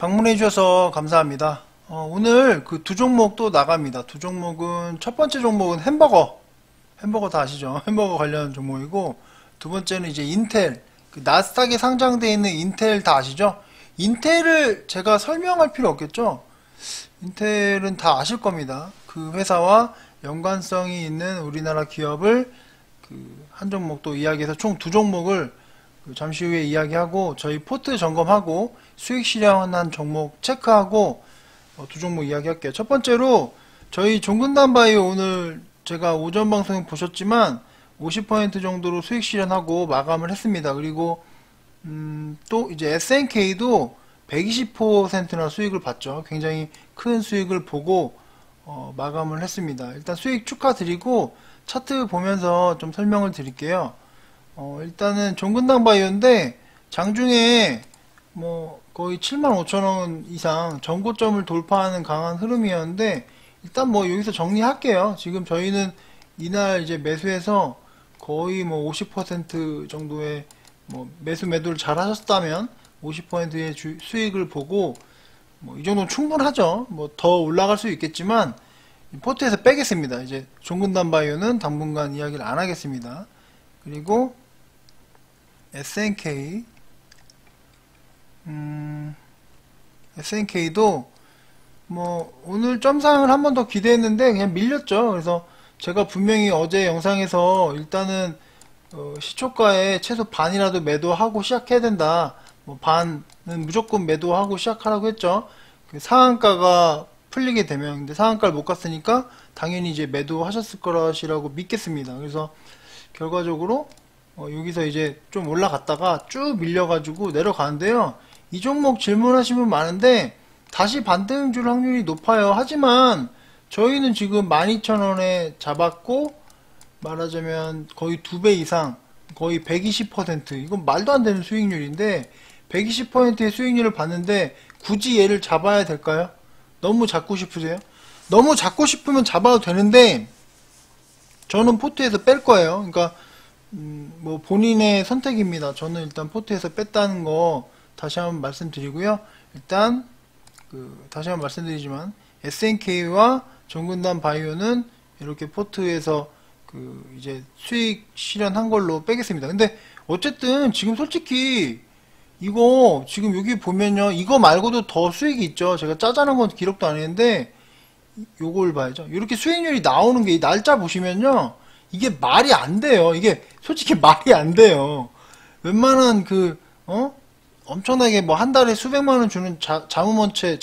방문해 주셔서 감사합니다. 오늘 그 두 종목 또 나갑니다. 두 종목은 첫 번째 종목은 햄버거 다 아시죠? 햄버거 관련 종목이고 두 번째는 이제 인텔, 그 나스닥에 상장되어 있는 인텔 다 아시죠? 인텔을 제가 설명할 필요 없겠죠? 인텔은 다 아실 겁니다. 그 회사와 연관성이 있는 우리나라 기업을 그 한 종목 또 이야기해서 총 두 종목을 잠시 후에 이야기하고 저희 포트 점검하고 수익 실현한 종목 체크하고 두 종목 이야기할게요. 첫 번째로 저희 종근당 바이오 오늘 제가 오전 방송에 보셨지만 50% 정도로 수익 실현하고 마감을 했습니다. 그리고 또 이제 SNK도 120%나 수익을 봤죠. 굉장히 큰 수익을 보고 마감을 했습니다. 일단 수익 축하드리고 차트 보면서 좀 설명을 드릴게요. 일단은 종근당 바이오인데 장중에 뭐 거의 75,000원 이상 전고점을 돌파하는 강한 흐름이었는데 일단 뭐 여기서 정리할게요. 지금 저희는 이날 이제 매수해서 거의 뭐 50% 정도의 뭐 매도를 잘 하셨다면 50%의 수익을 보고 뭐 이 정도는 충분하죠. 뭐 더 올라갈 수 있겠지만 포트에서 빼겠습니다. 이제 종근당 바이오는 당분간 이야기를 안 하겠습니다. 그리고 SNK도 뭐 오늘 점상을 한 번 더 기대했는데 그냥 밀렸죠. 그래서 제가 분명히 어제 영상에서 일단은 시초가에 최소 반이라도 매도하고 시작해야 된다. 뭐 반은 무조건 매도하고 시작하라고 했죠. 그 상한가가 풀리게 되면 근데 상한가를 못 갔으니까 당연히 이제 매도하셨을 거라시라고 믿겠습니다. 그래서 결과적으로 여기서 이제 좀 올라갔다가 쭉 밀려가지고 내려가는데요. 이 종목 질문하신 분 많은데 다시 반등 줄 확률이 높아요. 하지만 저희는 지금 12,000원에 잡았고 말하자면 거의 2배 이상 거의 120% 이건 말도 안 되는 수익률인데 120%의 수익률을 봤는데 굳이 얘를 잡아야 될까요? 너무 잡고 싶으세요? 너무 잡고 싶으면 잡아도 되는데 저는 포트에서 뺄 거예요. 그러니까 뭐 본인의 선택입니다. 저는 일단 포트에서 뺐다는 거 다시 한번 말씀드리고요. 일단 다시 한번 말씀드리지만 SNK와 종근당 바이오는 이렇게 포트에서 이제 수익 실현한 걸로 빼겠습니다. 근데 어쨌든 지금 솔직히 이거 지금 여기 보면요. 이거 말고도 더 수익이 있죠. 제가 짜자는 건 기록도 안 했는데 요걸 봐야죠. 이렇게 수익률이 나오는 게 이 날짜 보시면요. 이게 말이 안 돼요. 이게 솔직히 말이 안 돼요. 웬만한 엄청나게 뭐 한 달에 수백만 원 주는 자문업체,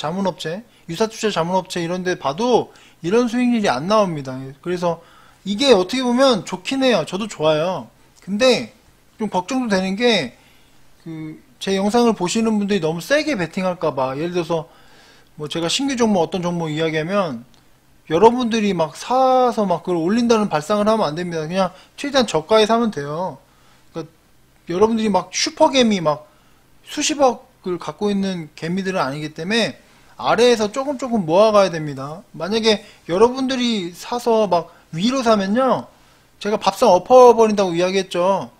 유사투자 자문업체 이런 데 봐도 이런 수익률이 안 나옵니다. 그래서 이게 어떻게 보면 좋긴 해요. 저도 좋아요. 근데 좀 걱정도 되는 게 제 영상을 보시는 분들이 너무 세게 베팅할까봐 예를 들어서 뭐 제가 신규 종목 어떤 종목 이야기하면 여러분들이 막 사서 막 그걸 올린다는 발상을 하면 안 됩니다. 그냥 최대한 저가에 사면 돼요. 그러니까 여러분들이 막 슈퍼개미 막 수십억을 갖고 있는 개미들은 아니기 때문에 아래에서 조금 모아가야 됩니다. 만약에 여러분들이 사서 막 위로 사면요. 제가 밥상 엎어버린다고 이야기했죠.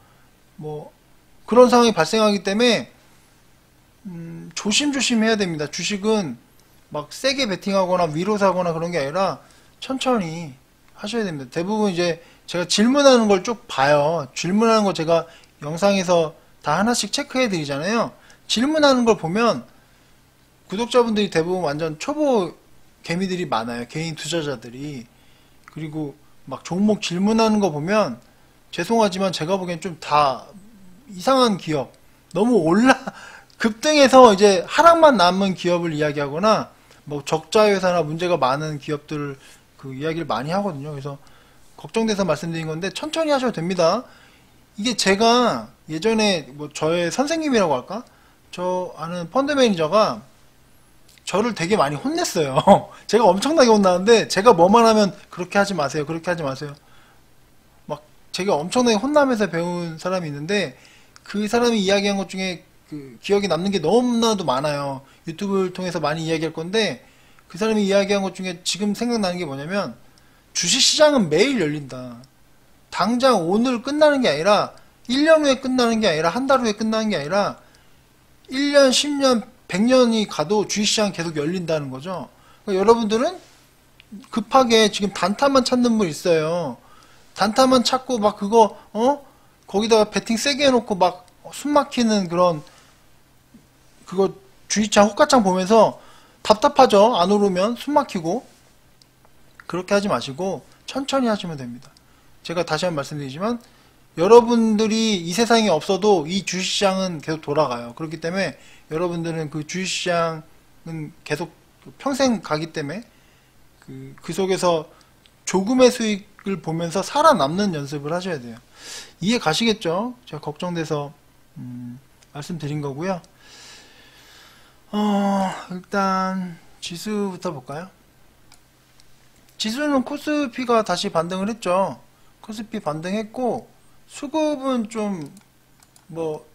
뭐 그런 상황이 발생하기 때문에 조심조심 해야 됩니다. 주식은 막 세게 베팅하거나 위로 사거나 그런 게 아니라 천천히 하셔야 됩니다. 대부분 이제 제가 질문하는 걸 쭉 봐요. 질문하는 거 제가 영상에서 다 하나씩 체크해 드리잖아요. 질문하는 걸 보면 구독자분들이 대부분 완전 초보 개미들이 많아요. 개인 투자자들이. 그리고 막 종목 질문하는 거 보면 죄송하지만 제가 보기엔 좀 다 이상한 기업 너무 급등해서 이제 하락만 남은 기업을 이야기하거나 뭐 적자 회사나 문제가 많은 기업들 이야기를 많이 하거든요. 그래서 걱정돼서 말씀드린 건데 천천히 하셔도 됩니다. 이게 제가 예전에 뭐 저의 선생님이라고 할까? 저 아는 펀드 매니저가 저를 되게 많이 혼냈어요. 제가 엄청나게 혼나는데 제가 뭐만 하면 그렇게 하지 마세요. 그렇게 하지 마세요. 막 제가 엄청나게 혼나면서 배운 사람이 있는데 그 사람이 이야기한 것 중에 기억에 남는 게 너무나도 많아요. 유튜브를 통해서 많이 이야기할 건데 그 사람이 이야기한 것 중에 지금 생각나는 게 뭐냐면 주식시장은 매일 열린다. 당장 오늘 끝나는 게 아니라 1년 후에 끝나는 게 아니라 한 달 후에 끝나는 게 아니라 1년, 10년, 100년이 가도 주식시장 계속 열린다는 거죠. 그러니까 여러분들은 급하게 지금 단타만 찾는 분 있어요. 단타만 찾고 막 그거 거기다가 베팅 세게 해놓고 막 숨 막히는 그런 그거 주식창 호가창 보면서 답답하죠. 안 오르면 숨 막히고. 그렇게 하지 마시고 천천히 하시면 됩니다. 제가 다시 한번 말씀드리지만 여러분들이 이 세상에 없어도 이 주식시장은 계속 돌아가요. 그렇기 때문에 여러분들은 그 주식시장은 계속 평생 가기 때문에 그 속에서 조금의 수익을 보면서 살아남는 연습을 하셔야 돼요. 이해 가시겠죠? 제가 걱정돼서 말씀드린 거고요. 일단 지수부터 볼까요? 지수는 코스피가 다시 반등을 했죠. 코스피 반등했고 수급은 좀 뭐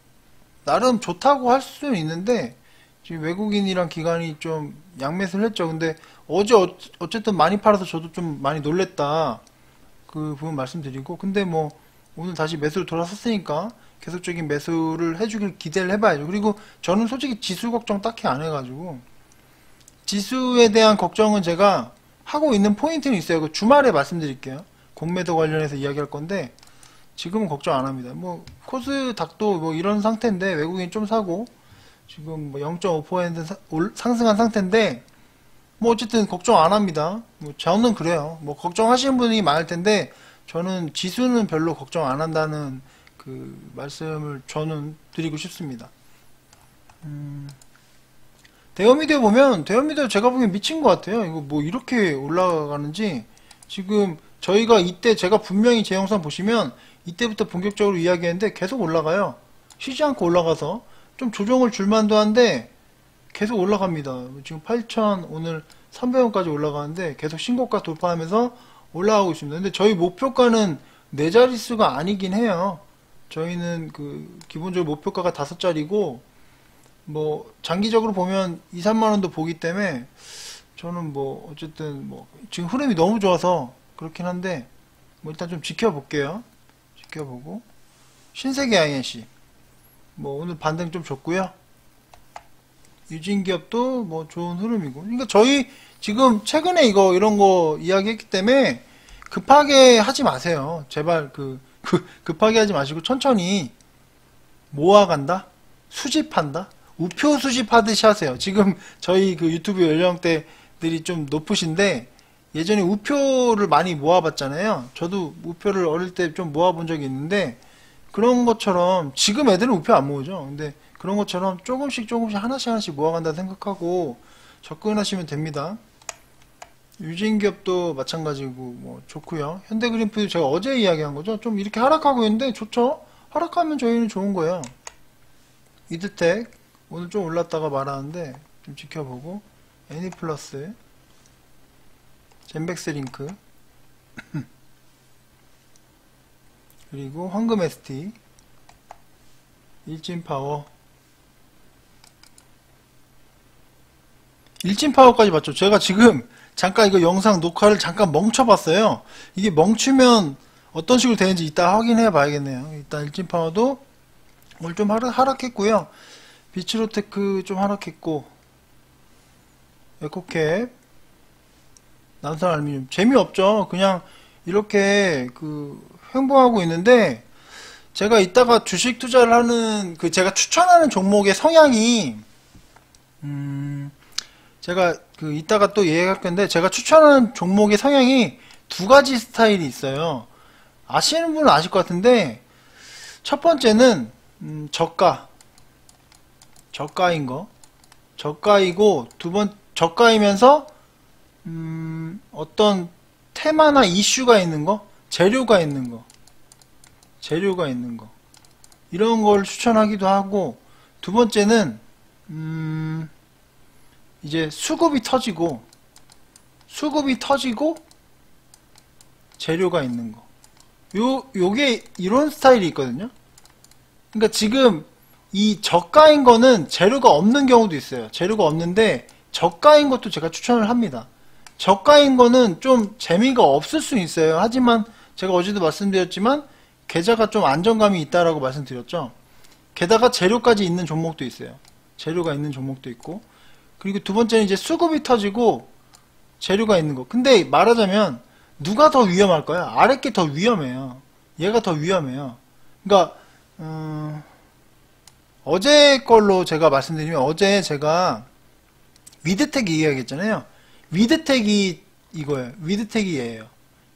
나름 좋다고 할 수는 있는데 지금 외국인이랑 기관이 좀 양매수를 했죠. 근데 어제 어쨌든 많이 팔아서 저도 좀 많이 놀랬다. 그 부분 말씀드리고 근데 뭐 오늘 다시 매수로 돌아섰으니까 계속적인 매수를 해주길 기대를 해봐야죠. 그리고 저는 솔직히 지수 걱정 딱히 안 해가지고 지수에 대한 걱정은 제가 하고 있는 포인트는 있어요. 그 주말에 말씀드릴게요. 공매도 관련해서 이야기할 건데 지금은 걱정 안 합니다. 뭐 코스닥도 뭐 이런 상태인데 외국인 좀 사고 지금 뭐 0.5% 상승한 상태인데 뭐 어쨌든 걱정 안 합니다. 뭐 저는 그래요. 뭐 걱정하시는 분이 많을 텐데 저는 지수는 별로 걱정 안 한다는 그 말씀을 저는 드리고 싶습니다. 대여미디어 보면 대여미디어 제가 보기엔 미친 것 같아요. 이거 뭐 이렇게 올라가는지 지금 저희가 이때 제가 분명히 제 영상 보시면 이때부터 본격적으로 이야기했는데 계속 올라가요. 쉬지 않고 올라가서 좀 조정을 줄만도 한데 계속 올라갑니다. 지금 8,000 오늘 300원까지 올라가는데 계속 신고가 돌파하면서 올라가고 있습니다. 근데 저희 목표가는 4자릿수가 아니긴 해요. 저희는 그 기본적으로 목표가가 5자리고 뭐 장기적으로 보면 2, 3만원도 보기 때문에 저는 뭐 어쨌든 뭐 지금 흐름이 너무 좋아서 그렇긴 한데 뭐 일단 좀 지켜볼게요. 지켜보고 신세계 INC 뭐 오늘 반등 좀 줬고요. 유진기업도 뭐 좋은 흐름이고 그러니까 저희 지금 최근에 이런 거 이야기했기 때문에 급하게 하지 마세요. 제발 급하게 하지 마시고 천천히 모아간다? 수집한다? 우표 수집하듯이 하세요. 지금 저희 그 유튜브 연령대들이 좀 높으신데 예전에 우표를 많이 모아봤잖아요. 저도 우표를 어릴 때 좀 모아본 적이 있는데 그런 것처럼 지금 애들은 우표 안 모으죠. 근데 그런 것처럼 조금씩 하나씩 모아간다 생각하고 접근하시면 됩니다. 유진기업도 마찬가지고 뭐 좋고요. 현대그린프도 제가 어제 이야기한 거죠. 좀 이렇게 하락하고 있는데 좋죠. 하락하면 저희는 좋은 거예요. 이드텍 오늘 좀 올랐다가 말하는데 좀 지켜보고 애니플러스 젠백스링크 그리고 황금ST 일진파워 일진파워까지 봤죠. 제가 지금 잠깐 이거 영상 녹화를 잠깐 멈춰봤어요. 이게 멈추면 어떤 식으로 되는지 이따 확인해 봐야겠네요. 일단 일진파워도 오늘 좀 하락했고요. 비츠로테크 좀 하락했고 에코캡 남산알루미늄 재미없죠. 그냥 이렇게 횡보하고 있는데 제가 이따가 주식 투자를 하는 제가 추천하는 종목의 성향이 제가 이따가 또 얘기할 건데 제가 추천하는 종목의 성향이 두 가지 스타일이 있어요. 아시는 분은 아실 것 같은데 첫 번째는 저가인 거 저가이고 저가이면서 어떤 테마나 이슈가 있는 거 재료가 있는 거 이런 걸 추천하기도 하고 두 번째는 이제 수급이 터지고 재료가 있는 거 요게 이런 스타일이 있거든요. 그러니까 지금 이 저가인 거는 재료가 없는 경우도 있어요. 재료가 없는데 저가인 것도 제가 추천을 합니다. 저가인 거는 좀 재미가 없을 수 있어요. 하지만 제가 어제도 말씀드렸지만 계좌가 좀 안정감이 있다라고 말씀드렸죠. 게다가 재료까지 있는 종목도 있어요. 재료가 있는 종목도 있고, 그리고 두 번째는 이제 수급이 터지고 재료가 있는 거. 근데 말하자면 누가 더 위험할까요? 아래 게 더 위험해요. 얘가 더 위험해요. 그러니까 어제 걸로 제가 말씀드리면, 어제 제가 위드텍 이야기했잖아요. 위드텍이 이거예요. 위드텍이 얘예요.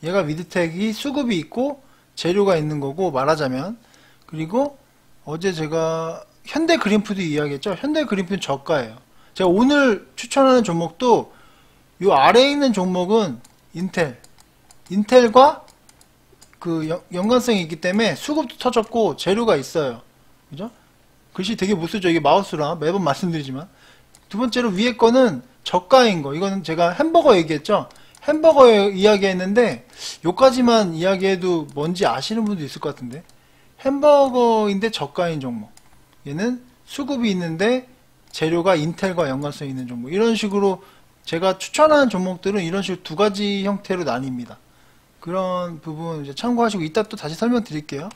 얘가 위드텍이 수급이 있고 재료가 있는 거고, 말하자면. 그리고 어제 제가 현대 그린푸드 이야기했죠. 현대 그린푸드 저가예요. 제가 오늘 추천하는 종목도 요 아래에 있는 종목은 인텔과 그 연관성이 있기 때문에 수급도 터졌고 재료가 있어요. 그죠? 글씨 되게 못 쓰죠. 이게 마우스라 매번 말씀드리지만. 두 번째로 위에 거는 저가인 거. 이거는 제가 햄버거 얘기했죠. 햄버거 이야기했는데 요까지만 이야기해도 뭔지 아시는 분도 있을 것 같은데, 햄버거인데 저가인 종목. 얘는 수급이 있는데 재료가 인텔과 연관성이 있는 종목. 이런 식으로 제가 추천하는 종목들은 이런 식으로 두 가지 형태로 나뉩니다. 그런 부분 이제 참고하시고 이따 또 다시 설명드릴게요.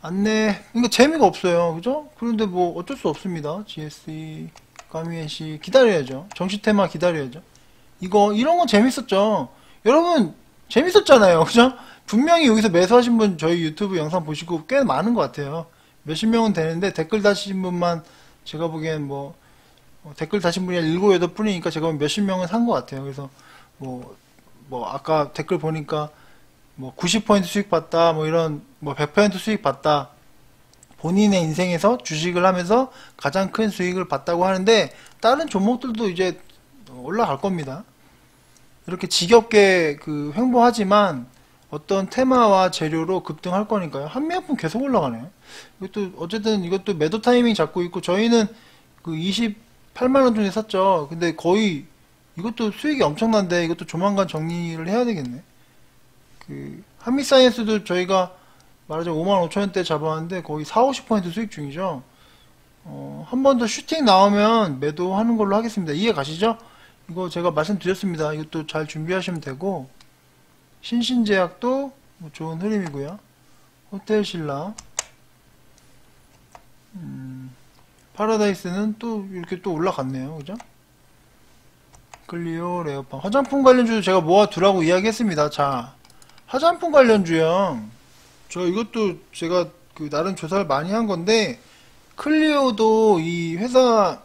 안내, 이거 재미가 없어요. 그죠? 그런데 뭐 어쩔 수 없습니다. GSE, 까미에시 기다려야죠. 정시 테마 기다려야죠. 이런 건 재밌었죠. 여러분, 재밌었잖아요. 그죠? 분명히 여기서 매수하신 분 저희 유튜브 영상 보시고 꽤 많은 것 같아요. 몇십 명은 되는데 댓글 다신 분만 제가 보기엔 댓글 다신 분이 7, 8분이니까 제가 몇십 명은 산 것 같아요. 그래서 아까 댓글 보니까 90% 수익 봤다, 이런 100% 수익 봤다. 본인의 인생에서 주식을 하면서 가장 큰 수익을 봤다고 하는데, 다른 종목들도 이제 올라갈 겁니다. 이렇게 지겹게 횡보하지만 어떤 테마와 재료로 급등할 거니까요. 한미약품 계속 올라가네요. 이것도 어쨌든 이것도 매도 타이밍 잡고 있고, 저희는 28만원 전에 샀죠. 근데 거의 이것도 수익이 엄청난데 이것도 조만간 정리를 해야 되겠네. 한미사이언스도 저희가 말하자면 55,000원대 잡았는데 거의 40-50% 수익 중이죠. 한 번 더 슈팅 나오면 매도하는 걸로 하겠습니다. 이해 가시죠? 이거 제가 말씀드렸습니다. 이것도 잘 준비하시면 되고, 신신제약도 좋은 흐름이고요. 호텔신라, 파라다이스는 또 이렇게 또 올라갔네요. 그죠? 클리오, 레어팜, 화장품 관련주도 제가 모아두라고 이야기했습니다. 자, 화장품 관련주요. 이것도 제가 나름 조사를 많이 한 건데, 클리오도 이 회사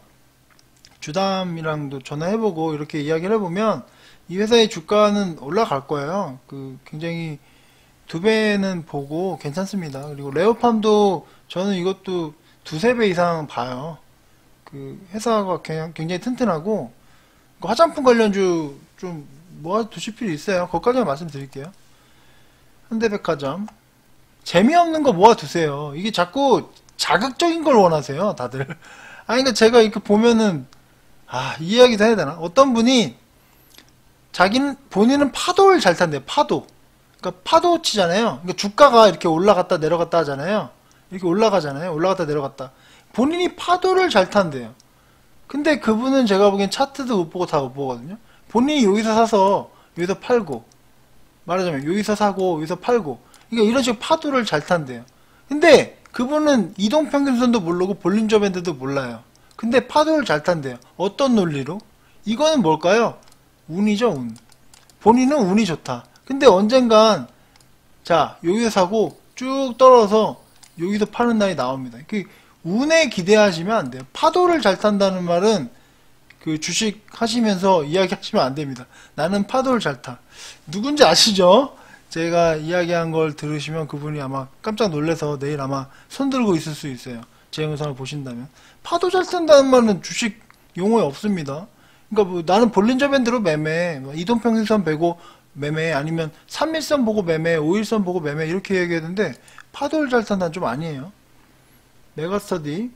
주담이랑도 전화해보고 이렇게 이야기를 해보면 이 회사의 주가는 올라갈 거예요. 굉장히 2배는 보고 괜찮습니다. 그리고 레오팜도 저는 이것도 2~3배 이상 봐요. 회사가 굉장히 튼튼하고, 화장품 관련주 좀 모아두실 필요 있어요. 거기까지만 말씀드릴게요. 현대백화점, 재미없는 거 모아두세요. 이게 자꾸 자극적인 걸 원하세요, 다들. 그러니까 제가 이렇게 보면은, 이 이야기도 해야 되나? 어떤 분이, 본인은 파도를 잘 탄대요, 파도. 그러니까 파도 치잖아요. 그러니까 주가가 이렇게 올라갔다 내려갔다 하잖아요. 이렇게 올라가잖아요. 올라갔다 내려갔다. 본인이 파도를 잘 탄대요. 근데 그분은 제가 보기엔 차트도 못 보고 다 못 보거든요. 본인이 여기서 사서, 여기서 팔고, 말하자면 여기서 사고, 여기서 팔고, 그러니까 이런 식으로 파도를 잘 탄대요. 근데 그분은 이동평균선도 모르고 볼린저 밴드도 몰라요. 근데 파도를 잘 탄대요. 어떤 논리로? 이거는 뭘까요? 운이죠, 운. 본인은 운이 좋다. 근데 언젠간, 자, 여기서 사고 쭉 떨어서 여기서 파는 날이 나옵니다. 운에 기대하시면 안 돼요. 파도를 잘 탄다는 말은 주식 하시면서 이야기하시면 안 됩니다. 나는 파도를 잘 타. 누군지 아시죠? 제가 이야기한 걸 들으시면 그분이 아마 깜짝 놀라서 내일 아마 손 들고 있을 수 있어요. 제 영상을 보신다면. 파도 잘 탄다는 말은 주식 용어에 없습니다. 그러니까 나는 볼린저 밴드로 매매, 이동평균선 보고 매매, 아니면 3일선 보고 매매, 5일선 보고 매매 이렇게 얘기했는데, 파도를 잘 탄다는 좀 아니에요. 메가스터디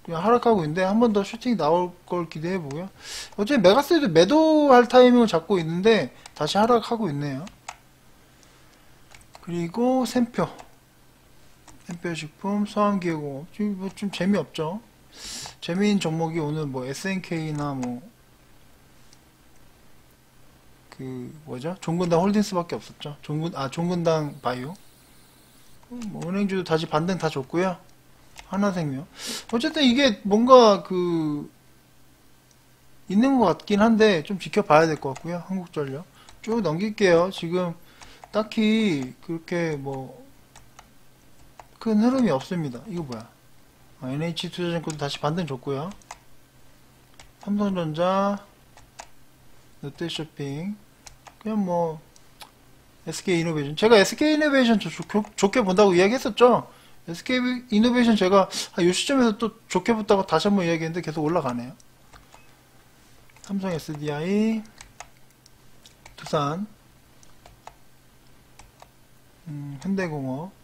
그냥 하락하고 있는데 한 번 더 슈팅이 나올 걸 기대해 보고요. 어차피 메가스터디도 매도할 타이밍을 잡고 있는데 다시 하락하고 있네요. 그리고 샘표식품, 서암기계공업 좀 재미없죠. 재미있는 종목이 오늘 SNK나 종근당 홀딩스밖에 없었죠. 종근당 바이오. 은행주도 다시 반등 다 줬고요. 하나생명. 어쨌든 이게 뭔가 있는 것 같긴 한데 좀 지켜봐야 될 것 같고요. 한국전력 쭉 넘길게요. 지금 딱히 그렇게 뭐 큰 흐름이 없습니다. 이거 뭐야? NH투자증권도 다시 반등 줬고요. 삼성전자, 롯데쇼핑, 그냥 뭐 SK이노베이션. 제가 SK이노베이션 좋게 본다고 이야기했었죠. SK이노베이션 제가 이 시점에서 또 좋게 본다고 다시 한번 이야기했는데 계속 올라가네요. 삼성 SDI, 두산, 현대공업.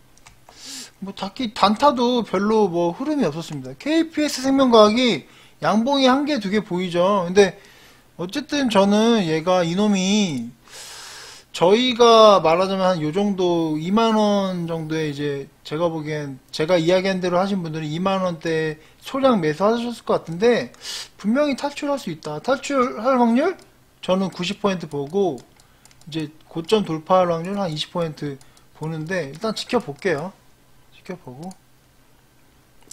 뭐 딱히 단타도 별로 뭐 흐름이 없었습니다. KPS 생명과학이 양봉이 한 개, 두 개 보이죠. 근데 어쨌든 저는 얘가 이놈이 저희가 말하자면 한 요 정도 2만원 정도에 이제 제가 보기엔 제가 이야기한 대로 하신 분들은 2만원대 소량 매수하셨을 것 같은데 분명히 탈출할 수 있다. 탈출할 확률? 저는 90% 보고 이제 고점 돌파할 확률 한 20% 보는데 일단 지켜볼게요. 지켜보고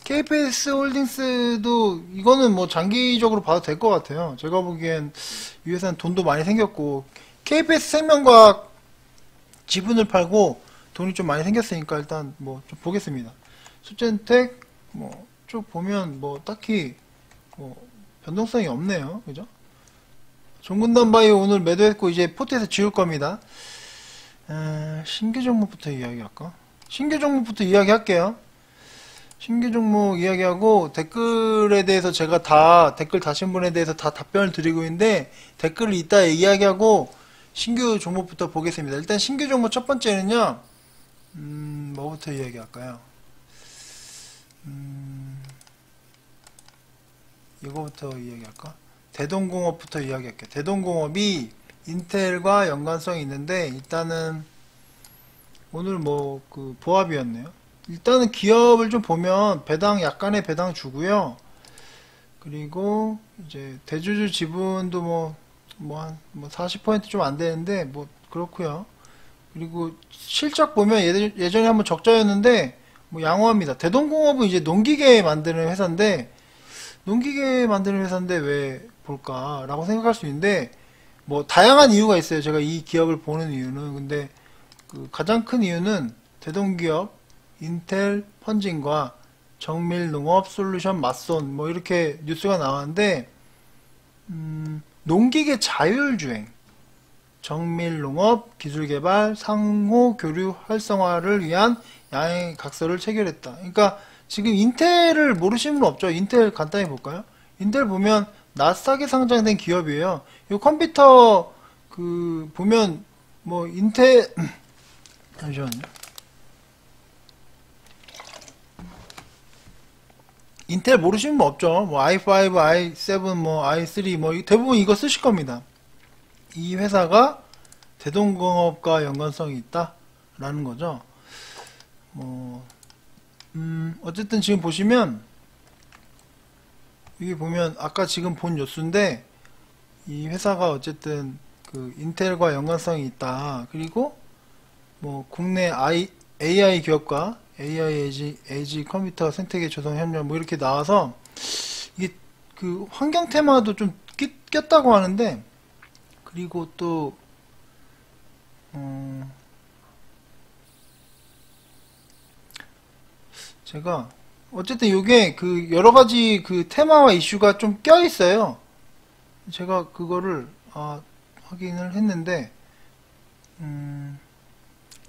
KPS 홀딩스도 이거는 뭐 장기적으로 봐도 될 것 같아요. 제가 보기엔 이 회사는 돈도 많이 생겼고 KPS 생명과학 지분을 팔고 돈이 좀 많이 생겼으니까 일단 뭐 좀 보겠습니다. 수젠텍 뭐 쭉 보면 뭐 딱히 뭐 변동성이 없네요. 그죠? 종근당바이오 오늘 매도했고 이제 포트에서 지울 겁니다. 신규 종목부터 이야기할까? 신규 종목부터 이야기할게요. 신규 종목 이야기하고 댓글에 대해서 제가 다 댓글 다신 분에 대해서 다 답변을 드리고 있는데 댓글을 이따 이야기하고 신규 종목부터 보겠습니다. 일단 신규 종목 첫 번째는요. 뭐부터 이야기할까요? 이거부터 이야기할까? 대동공업부터 이야기할게요. 대동공업이 인텔과 연관성이 있는데 일단은 오늘 뭐 보합이었네요. 일단은 기업을 좀 보면 배당 약간의 배당 주고요. 그리고 이제 대주주 지분도 뭐 40% 좀 안 되는데 뭐 그렇고요. 그리고 실적 보면 예전에 한번 적자였는데 뭐 양호합니다. 대동공업은 이제 농기계 만드는 회사인데 왜 볼까라고 생각할 수 있는데 뭐 다양한 이유가 있어요. 제가 이 기업을 보는 이유는 근데 가장 큰 이유는 대동기업 인텔 펀징과 정밀농업 솔루션 맞손 뭐 이렇게 뉴스가 나왔는데 농기계 자율주행 정밀농업 기술개발 상호 교류 활성화를 위한 양해각서를 체결했다. 그러니까 지금 인텔을 모르시는 분 없죠. 인텔 간단히 볼까요? 인텔 보면 나스닥에 상장된 기업이에요. 이 컴퓨터 보면 뭐 인텔 잠시만요. 인텔 모르시는 분 없죠. 뭐 i5, i7, 뭐 i3 뭐 대부분 이거 쓰실 겁니다. 이 회사가 대동공업과 연관성이 있다라는 거죠. 뭐 어쨌든 지금 보시면 여기 보면 아까 지금 본 뉴스인데 이 회사가 어쨌든 인텔과 연관성이 있다. 그리고 뭐 국내 AI 기업과 AI 에이지 컴퓨터 생태계 조성 협력 뭐 이렇게 나와서 이게 환경 테마도 좀 꼈다고 하는데 그리고 또 제가 어쨌든 요게 여러 가지 테마와 이슈가 좀 껴 있어요. 제가 그거를 확인을 했는데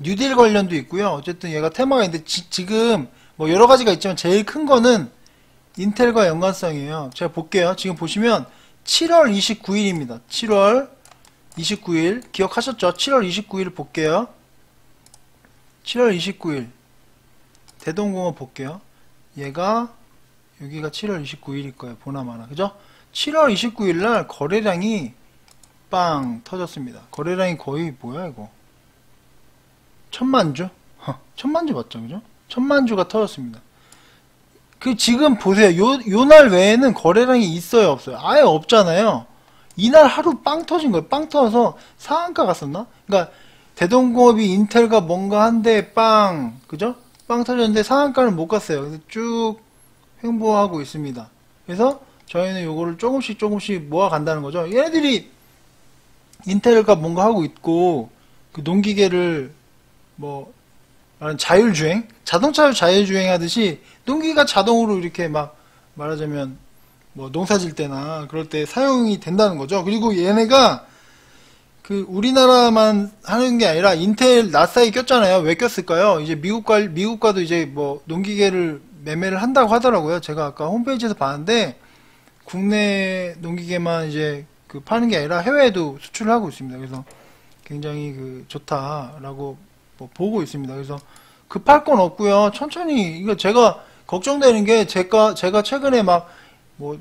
뉴딜 관련도 있고요. 어쨌든 얘가 테마가 있는데 지금 뭐 여러 가지가 있지만 제일 큰 거는 인텔과 연관성이에요. 제가 볼게요. 지금 보시면 7월 29일입니다. 7월 29일 기억하셨죠? 7월 29일 볼게요. 7월 29일 대동공업 볼게요. 얘가 여기가 7월 29일일 거예요. 보나마나 그죠? 7월 29일 날 거래량이 빵 터졌습니다. 거래량이 거의 뭐야 이거 1000만주? 1000만주 맞죠? 그죠? 1000만주가 터졌습니다. 지금 보세요. 요 날 외에는 거래량이 있어요? 없어요? 아예 없잖아요. 이날 하루 빵 터진 거예요. 빵 터져서 상한가 갔었나? 그러니까 대동공업이 인텔과 뭔가 한데 빵 그죠? 빵 터졌는데 상한가는 못 갔어요. 그래서 쭉 횡보하고 있습니다. 그래서 저희는 요거를 조금씩 모아 간다는 거죠. 얘네들이 인텔과 뭔가 하고 있고, 그 농기계를 뭐 말하는 자율주행, 자동차 자율주행 하듯이 농기가 자동으로 이렇게 막 말하자면 뭐 농사 질 때나 그럴 때 사용이 된다는 거죠. 그리고 얘네가 그 우리나라만 하는 게 아니라 인텔 나사에 꼈잖아요. 왜 꼈을까요? 이제 미국과도 이제 뭐 농기계를 매매를 한다고 하더라고요. 제가 아까 홈페이지에서 봤는데 국내 농기계만 이제 그 파는 게 아니라 해외에도 수출을 하고 있습니다. 그래서 굉장히 그 좋다라고 뭐 보고 있습니다. 그래서 급할 건 없고요. 천천히 이거 제가 걱정되는 게 제가 최근에 막 뭐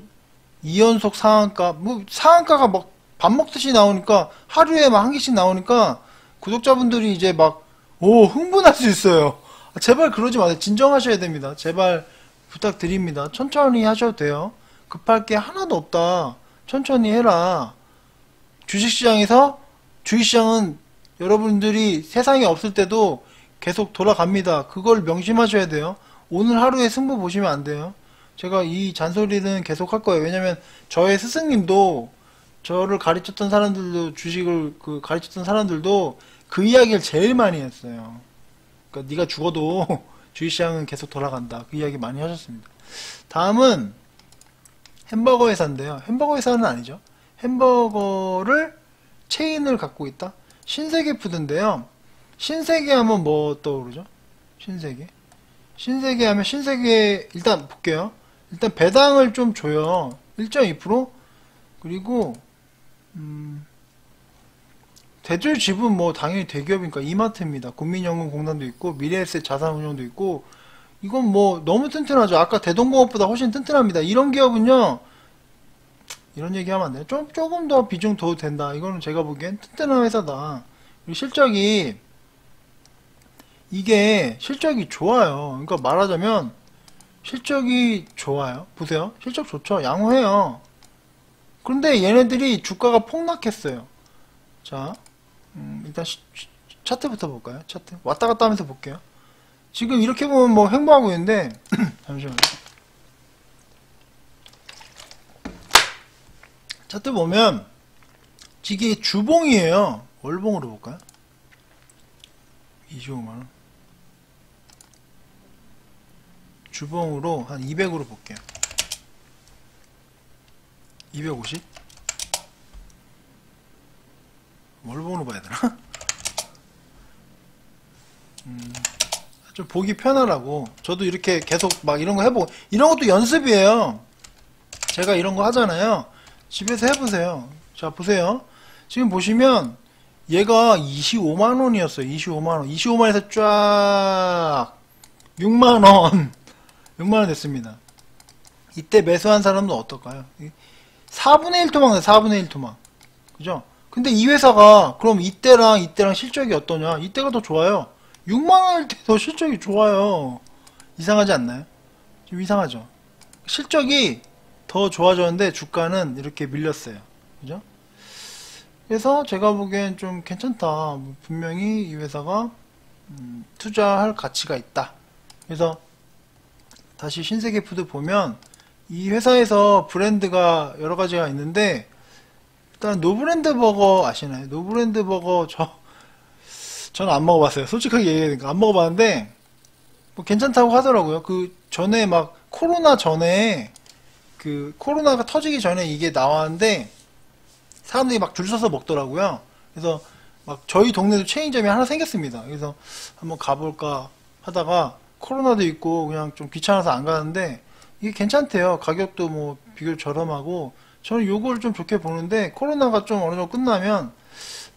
2연속 상한가 뭐 상한가가 막 밥 먹듯이 나오니까 하루에 막 한 개씩 나오니까 구독자분들이 이제 막 흥분할 수 있어요. 제발 그러지 마세요. 진정하셔야 됩니다. 제발 부탁드립니다. 천천히 하셔도 돼요. 급할 게 하나도 없다. 천천히 해라. 주식시장은 여러분들이 세상에 없을 때도 계속 돌아갑니다. 그걸 명심하셔야 돼요. 오늘 하루에 승부 보시면 안 돼요. 제가 이 잔소리는 계속 할 거예요. 왜냐면 저의 스승님도 저를 가르쳤던 사람들도 주식을 가르쳤던 사람들도 그 이야기를 제일 많이 했어요. 그러니까 네가 죽어도 주식시장은 계속 돌아간다. 그 이야기 많이 하셨습니다. 다음은 햄버거 회사인데요. 햄버거 회사는 아니죠. 햄버거를 체인을 갖고 있다. 신세계 푸드인데요. 신세계 하면 뭐 떠오르죠? 신세계 하면 신세계 일단 볼게요. 일단 배당을 좀 줘요. 1.2%? 그리고 대출 지분 뭐 당연히 대기업이니까 이마트입니다. 국민연금공단도 있고 미래에셋 자산운용도 있고 이건 뭐 너무 튼튼하죠. 아까 대동공업보다 훨씬 튼튼합니다. 이런 기업은요. 이런 얘기하면 안 돼요. 조금 더 비중 둬도 된다. 이거는 제가 보기엔 튼튼한 회사다. 그리고 이게 실적이 좋아요. 그러니까 말하자면 실적이 좋아요. 보세요. 실적 좋죠. 양호해요. 그런데 얘네들이 주가가 폭락했어요. 자, 일단 차트부터 볼까요? 차트. 왔다 갔다 하면서 볼게요. 지금 이렇게 보면 뭐 횡보하고 있는데 잠시만요. 차트 보면 이게 주봉이에요. 월봉으로 볼까요? 25만원. 주봉으로 한 200으로 볼게요. 250? 월봉으로 봐야 되나? 좀 보기 편하라고. 저도 이렇게 계속 막 이런 거 해보고, 이런 것도 연습이에요. 제가 이런 거 하잖아요. 집에서 해보세요. 자, 보세요. 지금 보시면, 얘가 25만원이었어요. 25만원. 25만원에서 쫙, 6만원. 6만원 됐습니다. 이때 매수한 사람은 어떨까요? 4분의 1 토막, 4분의 1 토막. 그죠? 근데 이 회사가, 그럼 이때랑 실적이 어떠냐? 이때가 더 좋아요. 6만원일 때 더 실적이 좋아요. 이상하지 않나요? 좀 이상하죠? 실적이 더 좋아졌는데 주가는 이렇게 밀렸어요. 그죠? 그래서 제가 보기엔 좀 괜찮다. 분명히 이 회사가 투자할 가치가 있다. 그래서 다시 신세계푸드 보면 이 회사에서 브랜드가 여러 가지가 있는데 일단 노브랜드 버거 아시나요? 노브랜드 버거 저는 안 먹어봤어요. 솔직하게 얘기하니까 안 먹어봤는데 뭐 괜찮다고 하더라고요. 그 전에 막 코로나 전에 그 코로나가 터지기 전에 이게 나왔는데 사람들이 막 줄 서서 먹더라고요. 그래서 막 저희 동네도 체인점이 하나 생겼습니다. 그래서 한번 가볼까 하다가 코로나도 있고 그냥 좀 귀찮아서 안 가는데 이게 괜찮대요. 가격도 뭐 비교적 저렴하고 저는 요걸 좀 좋게 보는데 코로나가 좀 어느 정도 끝나면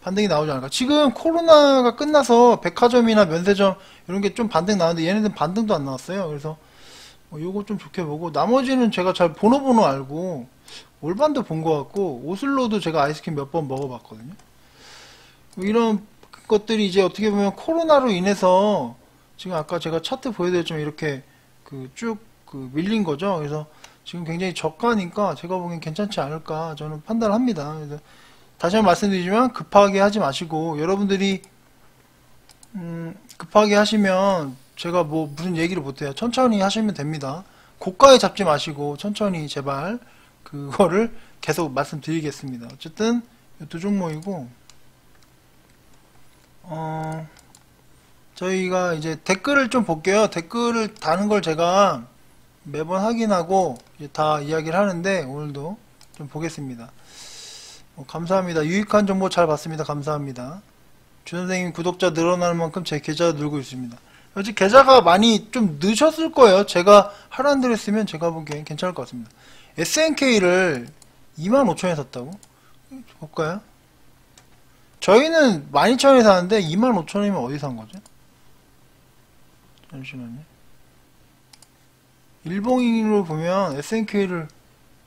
반등이 나오지 않을까. 지금 코로나가 끝나서 백화점이나 면세점 이런 게 좀 반등 나왔는데 얘네들은 반등도 안 나왔어요. 그래서 요거 좀 좋게 보고 나머지는 제가 잘 번호 알고 올반도 본 것 같고 오슬로도 제가 아이스크림 몇 번 먹어봤거든요. 이런 것들이 이제 어떻게 보면 코로나로 인해서 지금 아까 제가 차트 보여드렸지만 이렇게 쭉 밀린 거죠. 그래서 지금 굉장히 저가니까 제가 보기엔 괜찮지 않을까 저는 판단합니다. 그래서 다시 한번 말씀드리지만 급하게 하지 마시고 여러분들이 급하게 하시면 제가 뭐 무슨 얘기를 못해요. 천천히 하시면 됩니다. 고가에 잡지 마시고 천천히 제발 그거를 계속 말씀드리겠습니다. 어쨌든 두 종목이고, 저희가 이제 댓글을 좀 볼게요. 댓글을 다는 걸 제가 매번 확인하고 이제 다 이야기를 하는데 오늘도 좀 보겠습니다. 감사합니다. 유익한 정보 잘 봤습니다. 감사합니다. 주 선생님 구독자 늘어나는 만큼 제 계좌가 늘고 있습니다. 아직 계좌가 많이 좀 늦었을 거예요. 제가 하루 안 들었으면 제가 보기엔 괜찮을 것 같습니다. SNK를 25,000원에 샀다고? 볼까요? 저희는 12,000원에 사는데 25,000원이면 어디 산 거죠? 잠시만요. 일봉으로 보면 SNK를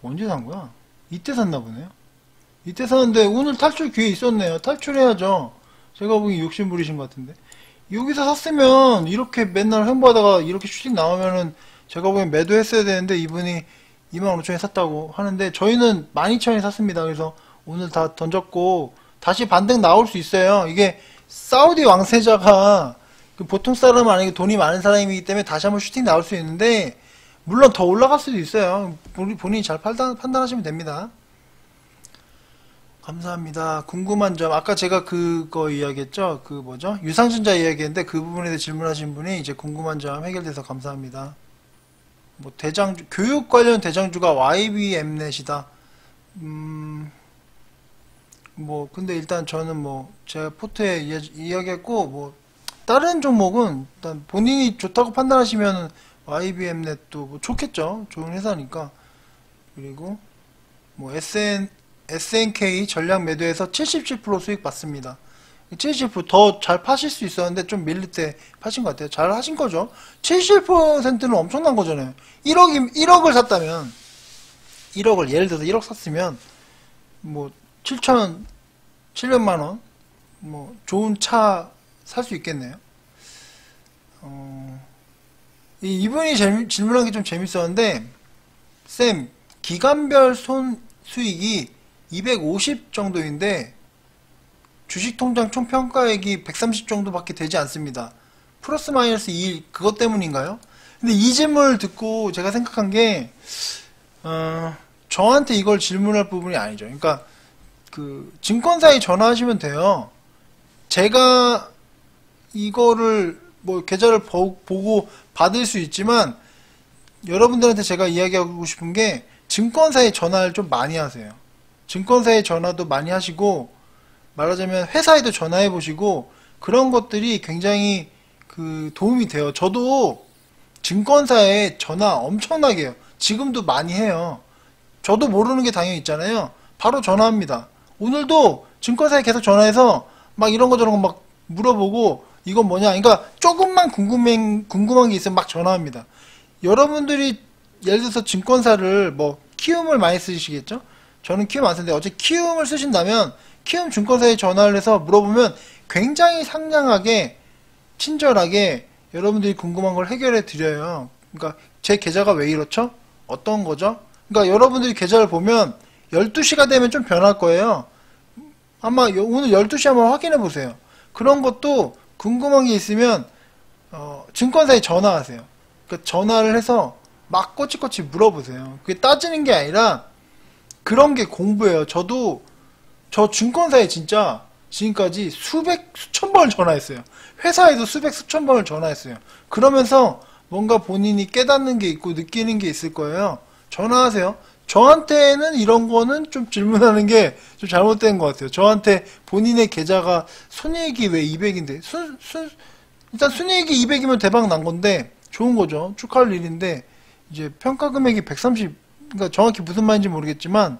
언제 산 거야? 이때 샀나 보네요. 이때 샀는데 오늘 탈출 기회 있었네요. 탈출해야죠. 제가 보기엔 욕심 부리신 것 같은데. 여기서 샀으면 이렇게 맨날 횡보하다가 이렇게 슈팅 나오면은 제가 보기엔 매도했어야 되는데 이분이 25,000원에 샀다고 하는데 저희는 12,000원에 샀습니다. 그래서 오늘 다 던졌고 다시 반등 나올 수 있어요. 이게 사우디 왕세자가 보통 사람은 아니고 돈이 많은 사람이기 때문에 다시 한번 슈팅 나올 수 있는데 물론 더 올라갈 수도 있어요. 본인이 잘 판단하시면 됩니다. 감사합니다. 궁금한 점, 아까 제가 그거 이야기했죠? 그 뭐죠? 유상증자 이야기했는데 그 부분에 대해 질문하신 분이 이제 궁금한 점 해결돼서 감사합니다. 뭐 대장주, 교육 관련 대장주가 YBM넷이다. 뭐 근데 일단 저는 뭐 제가 포트에 이야기했고 뭐 다른 종목은 일단 본인이 좋다고 판단하시면 YBM넷도 뭐 좋겠죠. 좋은 회사니까. 그리고 뭐 SNK 전략 매도에서 77% 수익 받습니다. 70%더 잘 파실 수 있었는데 좀 밀릴 때 파신 것 같아요. 잘 하신 거죠. 70%는 엄청난 거잖아요. 1억을 샀다면 1억을 예를 들어서 1억 샀으면 뭐 7,700만원 뭐 좋은 차 살 수 있겠네요. 이분이 질문한 게 좀 재밌었는데 쌤 기간별 수익이 250 정도인데 주식통장 총평가액이 130 정도밖에 되지 않습니다. 플러스 마이너스 2 그것 때문인가요? 근데 이 질문을 듣고 제가 생각한 게 저한테 이걸 질문할 부분이 아니죠. 그러니까 그 증권사에 전화하시면 돼요. 제가 이거를 뭐 계좌를 보고 받을 수 있지만 여러분들한테 제가 이야기하고 싶은 게 증권사에 전화를 좀 많이 하세요. 증권사에 전화도 많이 하시고 말하자면 회사에도 전화해 보시고 그런 것들이 굉장히 그 도움이 돼요. 저도 증권사에 전화 엄청나게 해요. 지금도 많이 해요. 저도 모르는 게 당연히 있잖아요. 바로 전화합니다. 오늘도 증권사에 계속 전화해서 막 이런 거 저런 거 막 물어보고 이건 뭐냐. 그러니까 조금만 궁금한 게 있으면 막 전화합니다. 여러분들이 예를 들어서 증권사를 뭐 키움을 많이 쓰시겠죠? 저는 키움 안 쓰는데 어차피 키움을 쓰신다면 키움 증권사에 전화를 해서 물어보면 굉장히 상냥하게 친절하게 여러분들이 궁금한 걸 해결해 드려요. 그러니까 제 계좌가 왜 이렇죠? 어떤 거죠? 그러니까 여러분들이 계좌를 보면 12시가 되면 좀 변할 거예요. 아마 오늘 12시 한번 확인해 보세요. 그런 것도 궁금한 게 있으면 증권사에 전화하세요. 그러니까 전화를 해서 막 꼬치꼬치 물어보세요. 그게 따지는 게 아니라 그런 게 공부예요. 저도 저 증권사에 진짜 지금까지 수천 번을 전화했어요. 회사에도 수천 번을 전화했어요. 그러면서 뭔가 본인이 깨닫는 게 있고 느끼는 게 있을 거예요. 전화하세요. 저한테는 이런 거는 좀 질문하는 게 좀 잘못된 것 같아요. 저한테 본인의 계좌가 순이익이 왜 200인데 일단 순이익이 200이면 대박 난 건데 좋은 거죠. 축하할 일인데 이제 평가 금액이 130 그러니까 정확히 무슨 말인지 모르겠지만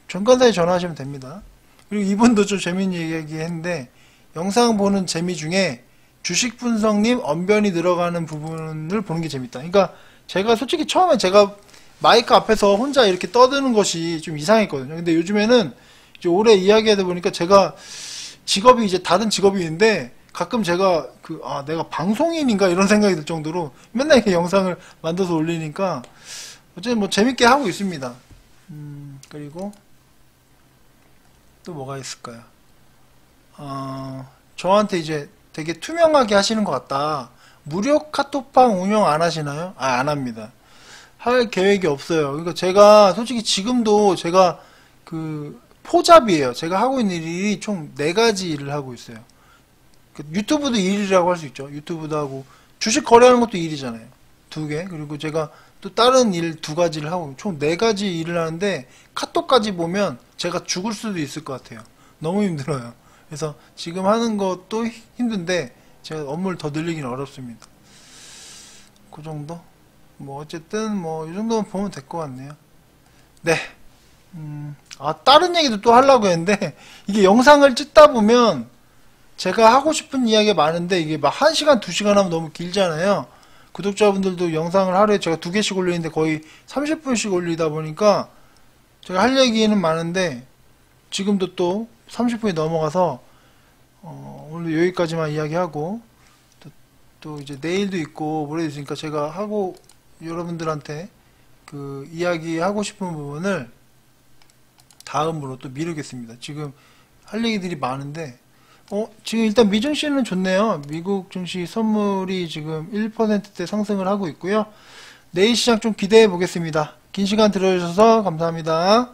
증권사에 전화하시면 됩니다. 그리고 이분도 좀 재밌는 얘기 했는데 영상 보는 재미 중에 주식 분석님 언변이 들어가는 부분을 보는 게 재밌다. 그러니까 제가 솔직히 처음에 제가 마이크 앞에서 혼자 이렇게 떠드는 것이 좀 이상했거든요. 근데 요즘에는 이제 오래 이야기하다 보니까 제가 직업이 이제 다른 직업이 있는데 가끔 제가 내가 방송인인가 이런 생각이 들 정도로 맨날 이렇게 영상을 만들어서 올리니까 어쨌든 뭐 재밌게 하고 있습니다. 그리고 또 뭐가 있을까요? 저한테 이제 되게 투명하게 하시는 것 같다. 무료 카톡방 운영 안 하시나요? 안 합니다. 할 계획이 없어요. 그러니까 제가 솔직히 지금도 제가 그 포잡이에요. 제가 하고 있는 일이 총 4가지 일을 하고 있어요. 그 유튜브도 일이라고 할 수 있죠. 유튜브도 하고 주식 거래하는 것도 일이잖아요. 2개. 그리고 제가 또 다른 일 2가지를 하고 총 4가지 일을 하는데 카톡까지 보면 제가 죽을 수도 있을 것 같아요. 너무 힘들어요. 그래서 지금 하는 것도 힘든데 제가 업무를 더 늘리기는 어렵습니다. 그 정도? 뭐 어쨌든 뭐 이 정도만 보면 될 것 같네요. 네. 다른 얘기도 또 하려고 했는데 이게 영상을 찍다 보면 제가 하고 싶은 이야기가 많은데 이게 막 1시간, 2시간 하면 너무 길잖아요. 구독자분들도 영상을 하루에 제가 2개씩 올리는데 거의 30분씩 올리다 보니까 제가 할 얘기는 많은데 지금도 또 30분이 넘어가서 오늘 여기까지만 이야기하고 또 이제 내일도 있고 모레도 있으니까 제가 하고 여러분들한테 그 이야기하고 싶은 부분을 다음으로 또 미루겠습니다. 지금 할 얘기들이 많은데 지금 일단 미 증시는 좋네요. 미국 증시 선물이 지금 1%대 상승을 하고 있고요. 내일 시장 좀 기대해 보겠습니다. 긴 시간 들어주셔서 감사합니다.